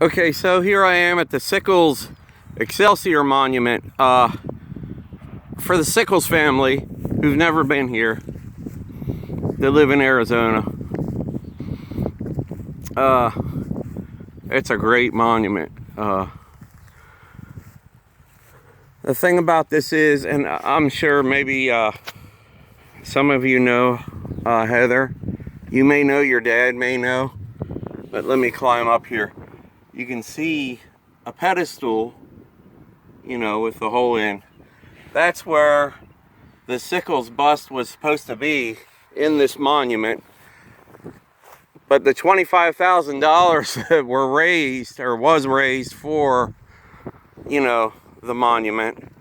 Okay, so here I am at the Sickles Excelsior Monument. For the Sickles family who've never been here, they live in Arizona. It's a great monument. The thing about this is, and I'm sure maybe some of you know Heather. You may know, your dad may know, but let me climb up here. You can see a pedestal, you know, with the hole in. That's where the Sickles bust was supposed to be in this monument. But the $25,000 that were raised, or was raised for, you know, the monument,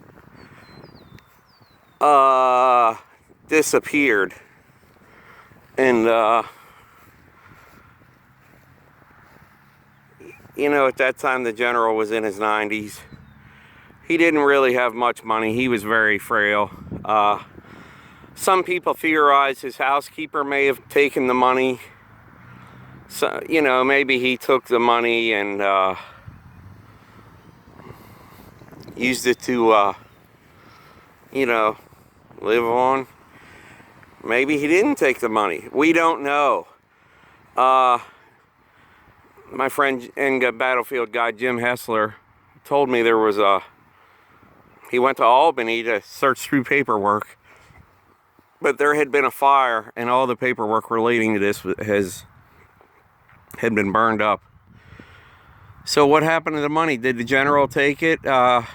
disappeared. And, you know, at that time the general was in his 90s. He didn't really have much money. He was very frail. Some people theorize his housekeeper may have taken the money. So, you know, maybe he took the money and used it to, you know, live on. Maybe he didn't take the money. We don't know. My friend and battlefield guy Jim Hessler told me there was he went to Albany to search through paperwork, but there had been a fire and all the paperwork relating to this had been burned up. So what happened to the money? Did the general take it? You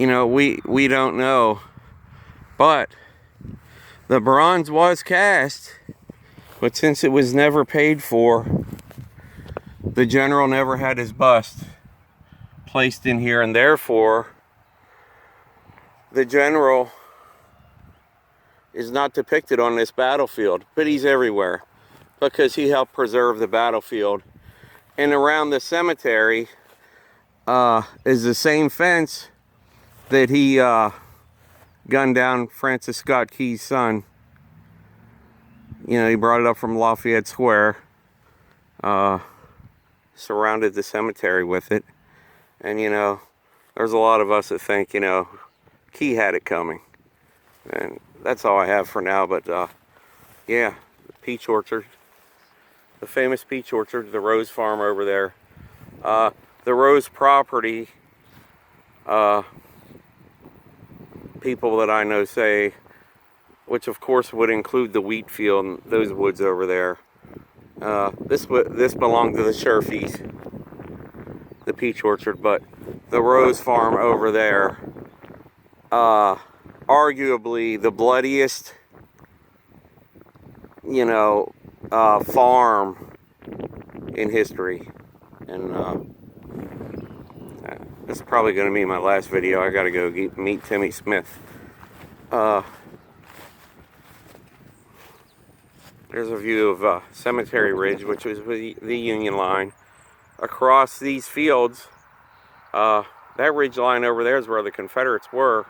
know, we don't know. But the bronze was cast, but since it was never paid for, the general never had his bust placed in here, and therefore the general is not depicted on this battlefield, but he's everywhere because he helped preserve the battlefield. And around the cemetery is the same fence that he gunned down Francis Scott Key's son. You know, he brought it up from Lafayette Square, surrounded the cemetery with it. And, you know, there's a lot of us that think, you know, Key had it coming. And that's all I have for now. But, yeah, the peach orchard, the famous peach orchard, the Rose Farm over there. The Rose property, people that I know say, which of course would include the wheat field and those woods over there. This belonged to the Sherfies, the peach orchard, but the Rose Farm over there, arguably the bloodiest, you know, farm in history. And this is probably going to be my last video. I got to go meet Timmy Smith. There's a view of Cemetery Ridge, which was the Union line. Across these fields, that ridge line over there is where the Confederates were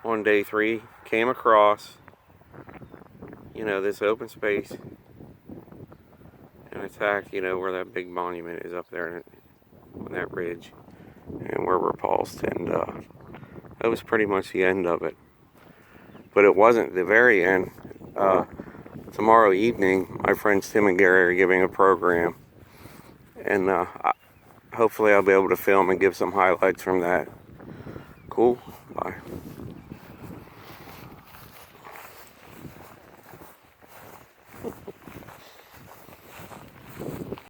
on day 3. Came across, you know, this open space and attacked, you know, where that big monument is up there on that ridge, and were repulsed. And that was pretty much the end of it. But it wasn't the very end. Tomorrow evening, my friends Tim and Gary are giving a program, and hopefully I'll be able to film and give some highlights from that. Cool.